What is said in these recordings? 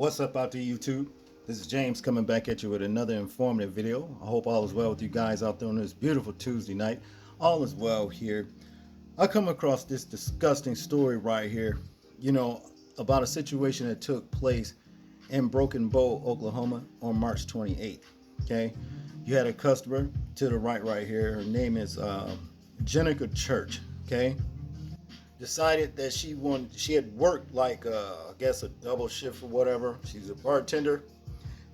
What's up out there, YouTube? This is James coming back at you with another informative video. I hope all is well with you guys out there on this beautiful Tuesday night. All is well here. I come across this disgusting story right here, about a situation that took place in Broken Bow, Oklahoma on March 28th. Okay, you had a customer to the right here. Her name is Jenica Church. Okay, decided that she had worked like I guess a double shift or whatever. She's a bartender,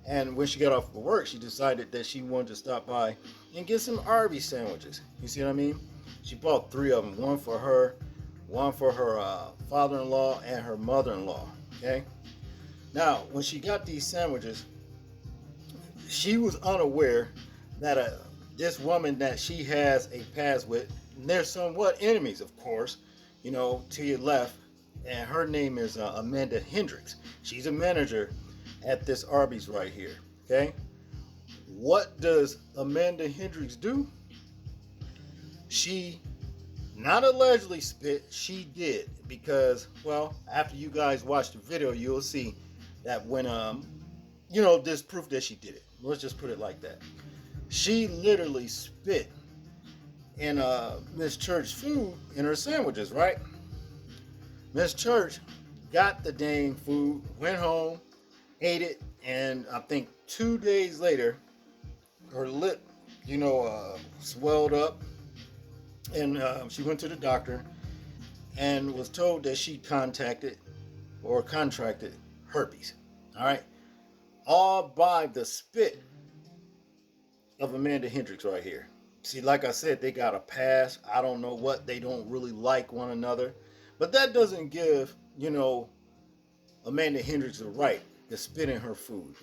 and when she got off of work, she decided that she wanted to stop by and get some Arby sandwiches. You see what I mean? She bought three of them, one for her father-in-law and her mother-in-law. Okay. Now, when she got these sandwiches, she was unaware that this woman that she has a past with, and they're somewhat enemies, of course, to your left, and her name is Amanda Hendricks. She's a manager at this Arby's right here. Okay, what does Amanda Hendricks do? She not allegedly spit, she did, because, well, after you guys watch the video, you'll see that when there's proof that she did it. Let's just put it like that. She literally spit in Miss Church's food in her sandwiches, right? Miss Church got the dang food, went home, ate it, and I think 2 days later, her lip, swelled up, and she went to the doctor and was told that she contracted herpes. All right, all by the spit of Amanda Hendricks right here. See, like I said, they got a pass. I don't know what, they don't really like one another, but that doesn't give Amanda Hendricks the right to spit in her food.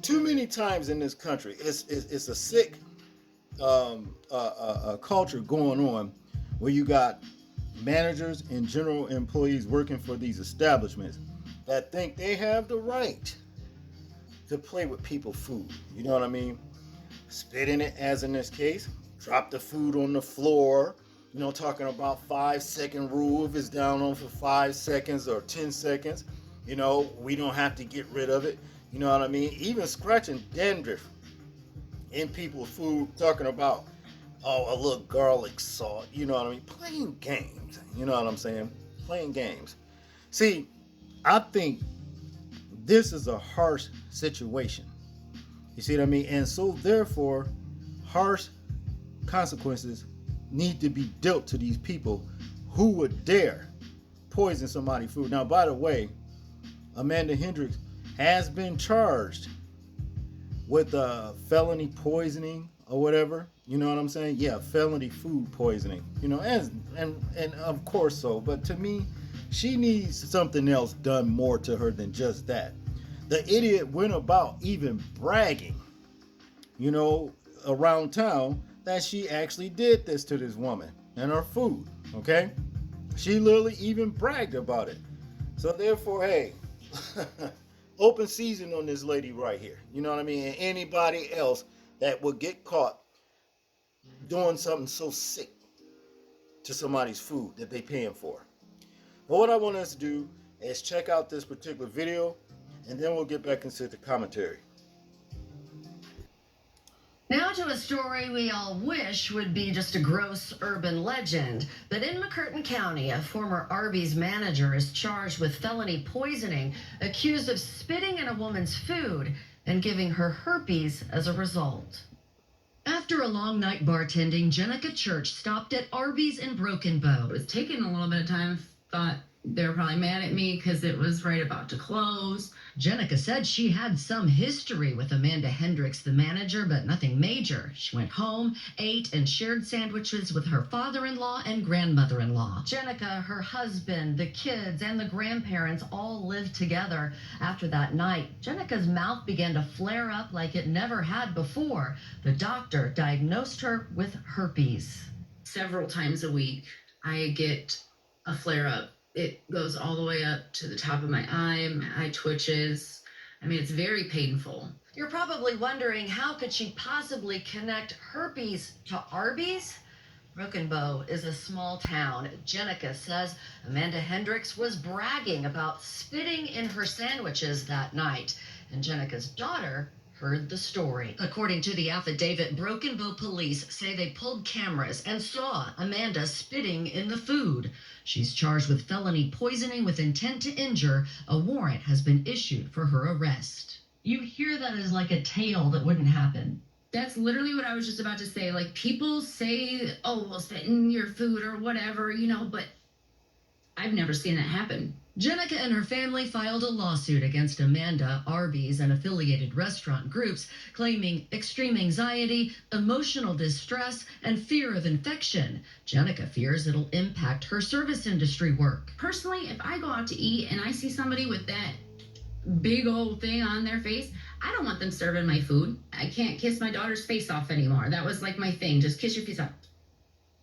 Too many times in this country, it's a sick culture going on where you got managers and general employees working for these establishments that think they have the right to play with people's food. You know what I mean? Spit in it, as in this case, drop the food on the floor, talking about 5-second rule. If it's down on for 5 seconds or 10 seconds, we don't have to get rid of it. You know what I mean? Even scratching dandruff in people's food, talking about, a little garlic salt. You know what I mean? Playing games. You know what I'm saying? Playing games. See, I think this is a harsh situation. You see what I mean? And so therefore, harsh consequences need to be dealt to these people who would dare poison somebody's food. Now, by the way, Amanda Hendricks has been charged with felony poisoning or whatever. You know what I'm saying? Yeah, felony food poisoning. And of course so. But to me, she needs something else done more to her than just that. The idiot went about even bragging, around town that she actually did this to this woman and her food. Okay? She literally even bragged about it. So therefore, hey, open season on this lady right here. You know what I mean? And anybody else that would get caught doing something so sick to somebody's food that they paying for. But what I want us to do is check out this particular video, and then we'll get back into the commentary. Now to a story we all wish would be just a gross urban legend. But in McCurtain County, a former Arby's manager is charged with felony poisoning, accused of spitting in a woman's food and giving her herpes as a result. After a long night bartending, Jenica Church stopped at Arby's in Broken Bow. It was taking a little bit of time. Thought they were probably mad at me because it was right about to close. Jenica said she had some history with Amanda Hendricks, the manager, but nothing major. She went home, ate, and shared sandwiches with her father-in-law and grandmother-in-law. Jenica, her husband, the kids, and the grandparents all lived together. After that night, Jenica's mouth began to flare up like it never had before. The doctor diagnosed her with herpes. Several times a week, I get a flare up. It goes all the way up to the top of my eye twitches. I mean, it's very painful. You're probably wondering, how could she possibly connect herpes to Arby's? Broken Bow is a small town. Jenica says Amanda Hendricks was bragging about spitting in her sandwiches that night, and Jenica's daughter heard the story. According to the affidavit, Broken Bow police say they pulled cameras and saw Amanda spitting in the food. She's charged with felony poisoning with intent to injure. A warrant has been issued for her arrest. You hear that as like a tale that wouldn't happen. That's literally what I was just about to say. Like, people say, oh, we'll spit in your food or whatever, but I've never seen that happen. Jenica and her family filed a lawsuit against Amanda, Arby's, and affiliated restaurant groups, claiming extreme anxiety, emotional distress, and fear of infection. Jenica fears it'll impact her service industry work. Personally, if I go out to eat and I see somebody with that big old thing on their face, I don't want them serving my food. I can't kiss my daughter's face off anymore. That was like my thing. Just kiss your face off.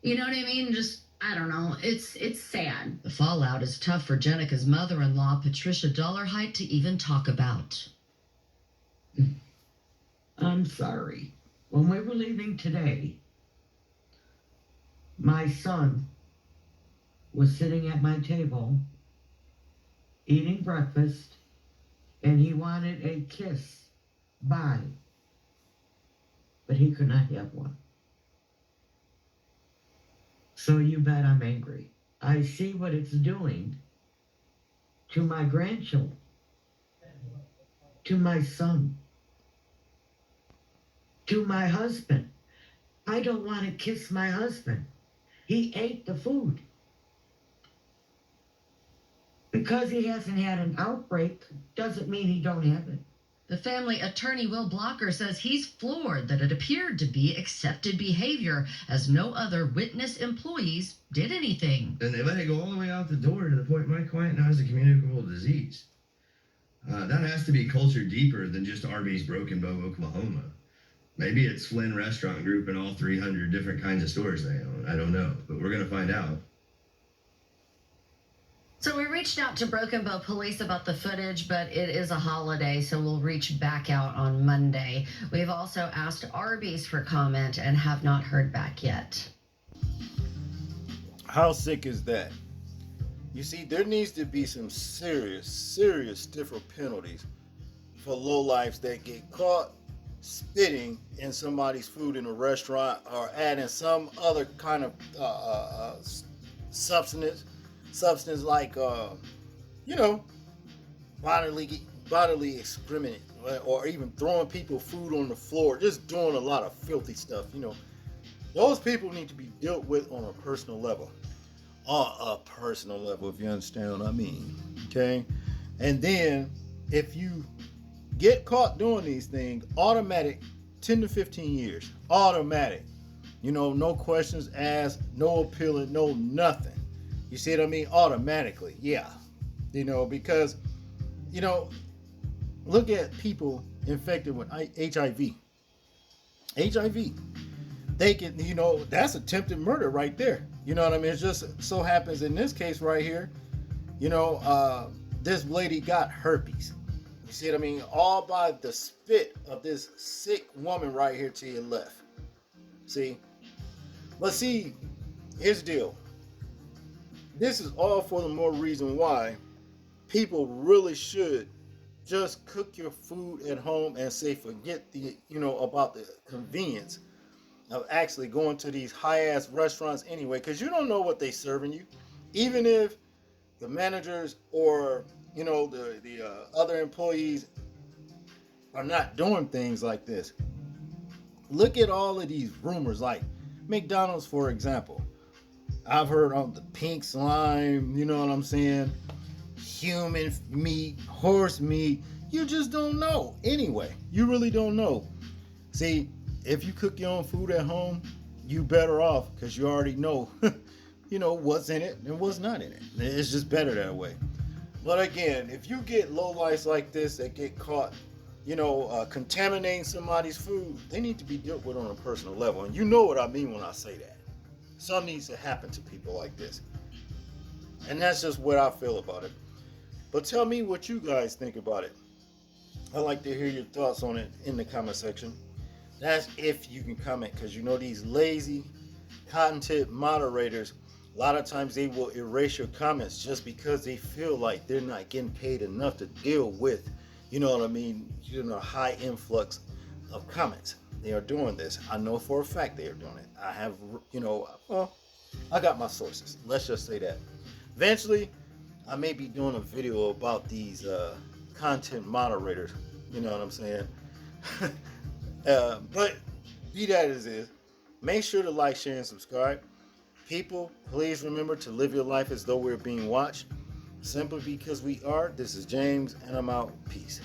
You know what I mean? Just, I don't know. It's sad. The fallout is tough for Jenica's mother-in-law, Patricia Dollarhite, to even talk about. I'm sorry. When we were leaving today, my son was sitting at my table eating breakfast, and he wanted a kiss. Bye. But he could not have one. So you bet I'm angry. I see what it's doing to my grandchildren, to my son, to my husband. I don't want to kiss my husband. He ate the food. Because he hasn't had an outbreak doesn't mean he don't have it. The family attorney, Will Blocker, says he's floored that it appeared to be accepted behavior, as no other witness employees did anything. And they let it go all the way out the door to the point my client now has a communicable disease. That has to be culture deeper than just Arby's Broken Bow, Oklahoma. Maybe it's Flynn Restaurant Group and all 300 different kinds of stores they own. I don't know, but we're going to find out. So we reached out to Broken Bow Police about the footage, but it is a holiday, so we'll reach back out on Monday. We've also asked Arby's for comment and have not heard back yet. How sick is that? You see, there needs to be some serious, stiffer penalties for lowlifes that get caught spitting in somebody's food in a restaurant or adding some other kind of substance like bodily excrement, or even throwing people food on the floor, just doing a lot of filthy stuff. Those people need to be dealt with on a personal level, if you understand what I mean. Okay. And then if you get caught doing these things, automatic 10 to 15 years, automatic, no questions asked, no appealing, no nothing. You see what I mean? Automatically, yeah. Because, look at people infected with HIV. HIV. They can, that's attempted murder right there. You know what I mean? It just so happens in this case right here, this lady got herpes. You see what I mean? All by the spit of this sick woman right here to your left. See? But see, here's the deal. This is all for the more reason why people really should just cook your food at home and say forget about the convenience of actually going to these high-ass restaurants anyway, because you don't know what they're serving you. Even if the managers or the other employees are not doing things like this. Look at all of these rumors, like McDonald's, for example. I've heard on the pink slime, you know what I'm saying? Human meat, horse meat. You just don't know. Anyway, you really don't know. See, if you cook your own food at home, you better off because you already know, what's in it and what's not in it. It's just better that way. But again, if you get lowlifes like this that get caught, contaminating somebody's food, they need to be dealt with on a personal level. And you know what I mean when I say that. Something needs to happen to people like this. And that's just what I feel about it. But tell me what you guys think about it. I'd like to hear your thoughts on it in the comment section. That's if you can comment, because these lazy, content moderators, a lot of times they will erase your comments just because they feel like they're not getting paid enough to deal with, high influx of comments. They are doing this. I know for a fact they are doing it. I have, I got my sources. Let's just say that. Eventually, I may be doing a video about these content moderators. You know what I'm saying? But be that as it is, make sure to like, share, and subscribe. People, please remember to live your life as though we're being watched. Simply because we are. This is James, and I'm out. Peace.